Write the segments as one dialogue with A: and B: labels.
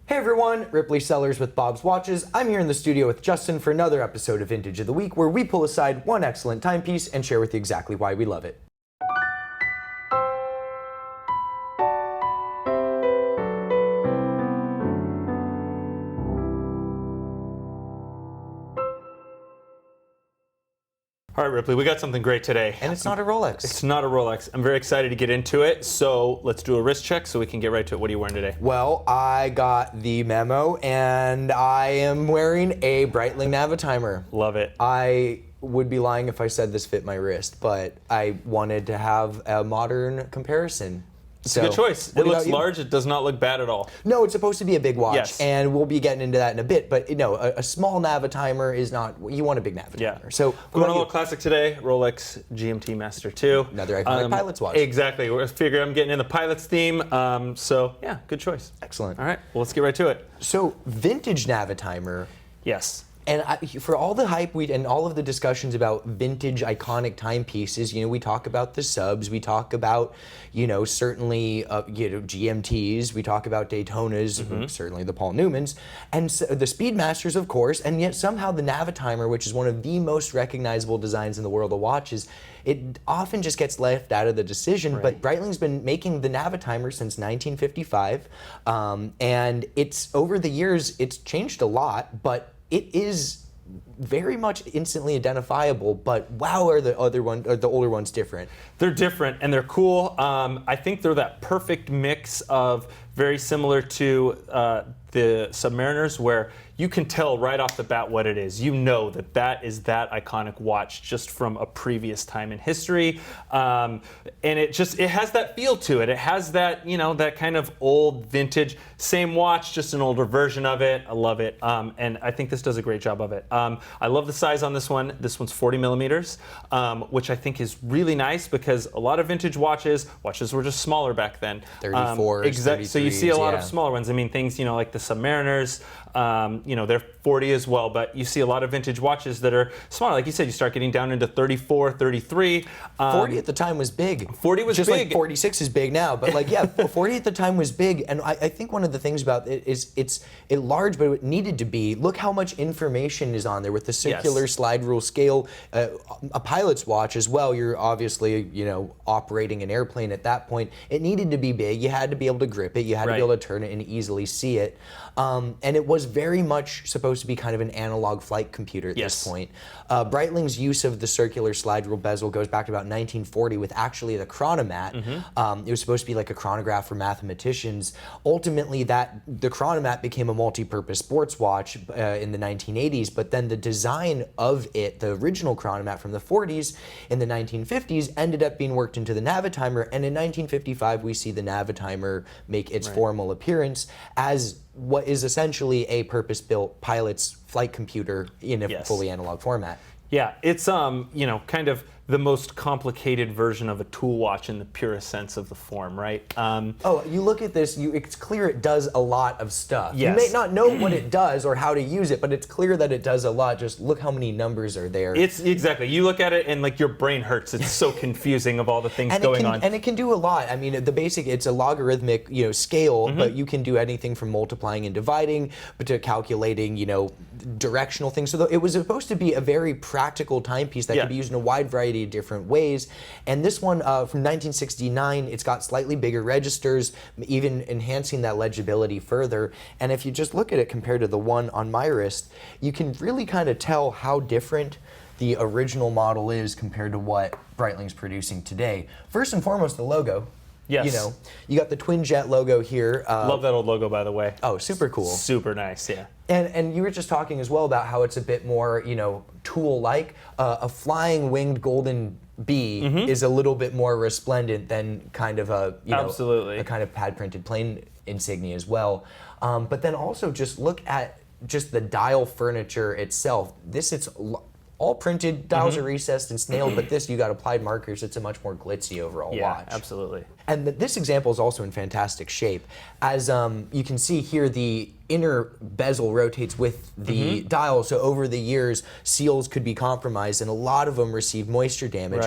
A: Hey everyone, Ripley Sellers with Bob's Watches. I'm here in the studio with Justin for another episode of Vintage of the Week, where we pull aside one excellent timepiece and share with you exactly why we love it.
B: All right, Ripley, we got something great today.
A: And it's not a Rolex.
B: It's not a Rolex. I'm very excited to get into it, so let's do a wrist check so we can get right to it. What are you wearing today?
A: Well, I got the memo, and I am wearing a Breitling Navitimer.
B: Love it.
A: I would be lying if I said this fit my wrist, but I wanted to have a modern comparison.
B: It's a good choice. It looks large. It does not look bad at all.
A: No, it's supposed to be a big watch,
B: yes.
A: And we'll be getting into that in a bit. But no, a small Navitimer is not. You want a big Navitimer.
B: Yeah.
A: So
B: we're going a little classic today. Rolex GMT Master 2.
A: Another iconic pilot's watch.
B: Exactly. We're figuring I'm getting in the pilot's theme. So yeah, good choice.
A: Excellent.
B: All right. Well, let's get right to it.
A: So vintage Navitimer.
B: Yes.
A: And for all the hype and all of the discussions about vintage iconic timepieces, we talk about the subs, we talk about, certainly, GMTs, we talk about Daytonas, certainly the Paul Newmans, and so the Speedmasters, of course, and yet somehow the Navitimer, which is one of the most recognizable designs in the world of watches, it often just gets left out of the decision. Right. But Breitling's been making the Navitimer since 1955, and it's over the years, it's changed a lot, but it is very much instantly identifiable, but wow, are the older ones different?
B: They're different and they're cool. I think they're that perfect mix of very similar to the Submariners, where you can tell right off the bat what it is. You know that is that iconic watch just from a previous time in history, and it has that feel to it. It has that that kind of old vintage, same watch, just an older version of it. I love it, and I think this does a great job of it. I love the size on this one. This one's 40 millimeters, which I think is really nice because a lot of vintage watches were just smaller back then.
A: 34s,
B: exactly. So you see a lot of smaller ones. I mean, things like the Submariners. They're 40 as well, but you see a lot of vintage watches that are smaller. Like you said, you start getting down into 34, 33.
A: 40 at the time was big.
B: 40 was
A: just
B: big.
A: Like 46 is big now, but 40 at the time was big. And I think one of the things about it is it's large, but it needed to be. Look how much information is on there with the circular slide rule scale. A pilot's watch as well. You're obviously operating an airplane at that point. It needed to be big. You had to be able to grip it. You had to be able to turn it and easily see it. And it was very much supposed to be kind of an analog flight computer at this point. Breitling's use of the circular slide rule bezel goes back to about 1940 with actually the chronomat. It was supposed to be like a chronograph for mathematicians. Ultimately, the chronomat became a multi-purpose sports watch in the 1980s, but then the design of it, the original chronomat from the 40s in the 1950s, ended up being worked into the Navitimer, and in 1955 we see the Navitimer make its formal appearance as what is essentially a purpose-built pilot's flight computer in a fully analog format.
B: Yeah, it's kind of the most complicated version of a tool watch in the purest sense of the form, right?
A: You look at this, it's clear it does a lot of stuff.
B: Yes.
A: You may not know what it does or how to use it, but it's clear that it does a lot. Just look how many numbers are there.
B: It's exactly. You look at it and your brain hurts. It's so confusing of all the things going on.
A: And it can do a lot. I mean, it's a logarithmic scale, but you can do anything from multiplying and dividing, but to calculating directional things. So it was supposed to be a very practical timepiece that could be used in a wide variety of different ways. And this one from 1969, it's got slightly bigger registers, even enhancing that legibility further. And if you just look at it compared to the one on my wrist, you can really kind of tell how different the original model is compared to what Breitling's producing today. First and foremost, the logo.
B: Yes.
A: You got the twin jet logo here.
B: Love that old logo, by the way.
A: Oh, super cool.
B: Super nice, yeah.
A: And you were just talking as well about how it's a bit more, tool-like. A flying winged golden bee is a little bit more resplendent than kind of a,
B: Absolutely.
A: A kind of pad-printed plain insignia as well. But then also just look at just the dial furniture itself. It's all printed, dials are recessed and snailed, but this, you got applied markers. It's a much more glitzy overall watch.
B: Yeah, absolutely.
A: And this example is also in fantastic shape. As you can see here, the inner bezel rotates with the dial, so over the years, seals could be compromised, and a lot of them receive moisture damage.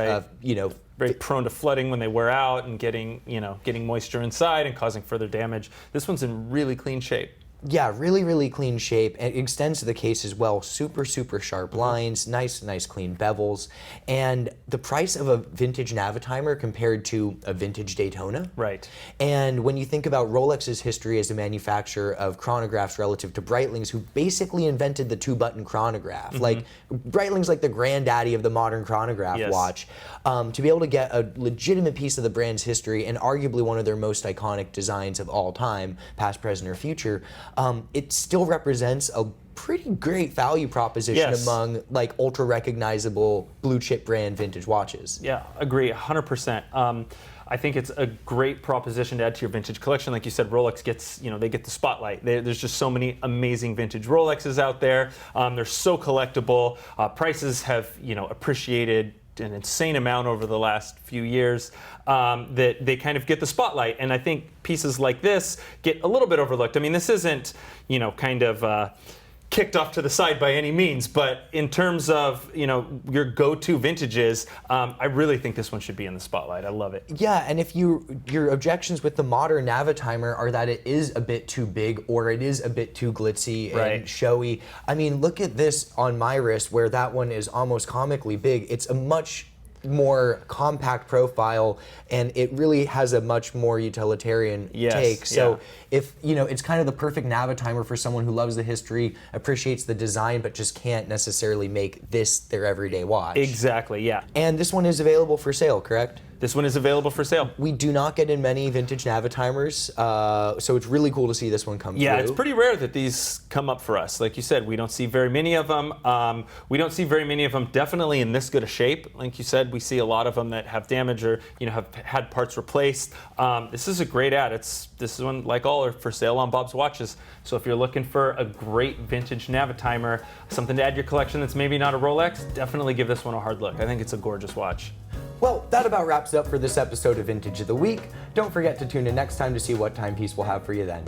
B: Very prone to flooding when they wear out and getting moisture inside and causing further damage. This one's in really clean shape.
A: Yeah, really, really clean shape. It extends to the case as well. Super, super sharp lines, nice clean bevels. And the price of a vintage Navitimer compared to a vintage Daytona.
B: Right.
A: And when you think about Rolex's history as a manufacturer of chronographs relative to Breitling's, who basically invented the 2-button chronograph. Like, Breitling's like the granddaddy of the modern chronograph watch. To be able to get a legitimate piece of the brand's history and arguably one of their most iconic designs of all time, past, present, or future, it still represents a pretty great value proposition among like ultra recognizable blue chip brand vintage watches.
B: Yeah, agree 100%. I think it's a great proposition to add to your vintage collection. Like you said, Rolex gets, they get the spotlight. There's just so many amazing vintage Rolexes out there. They're so collectible. Prices have, appreciated an insane amount over the last few years, that they kind of get the spotlight. And I think pieces like this get a little bit overlooked. I mean, this isn't, kind of kicked off to the side by any means, but in terms of, your go-to vintages, I really think this one should be in the spotlight. I love it.
A: Yeah, and if your objections with the modern Navitimer are that it is a bit too big or it is a bit too glitzy and showy, I mean, look at this on my wrist where that one is almost comically big. It's a much more compact profile, and it really has a much more utilitarian take. So if, it's kind of the perfect Navitimer for someone who loves the history, appreciates the design, but just can't necessarily make this their everyday watch.
B: Exactly, yeah.
A: And this one is available for sale, correct?
B: This one is available for sale.
A: We do not get in many vintage Navitimers, so it's really cool to see this one come through.
B: Yeah, it's pretty rare that these come up for us. Like you said, we don't see very many of them. We don't see very many of them definitely in this good a shape. Like you said, we see a lot of them that have damage or have had parts replaced. This is a great ad. This one, like all, are for sale on Bob's Watches. So if you're looking for a great vintage Navitimer, something to add to your collection that's maybe not a Rolex, definitely give this one a hard look. I think it's a gorgeous watch.
A: Well, that about wraps it up for this episode of Vintage of the Week. Don't forget to tune in next time to see what timepiece we'll have for you then.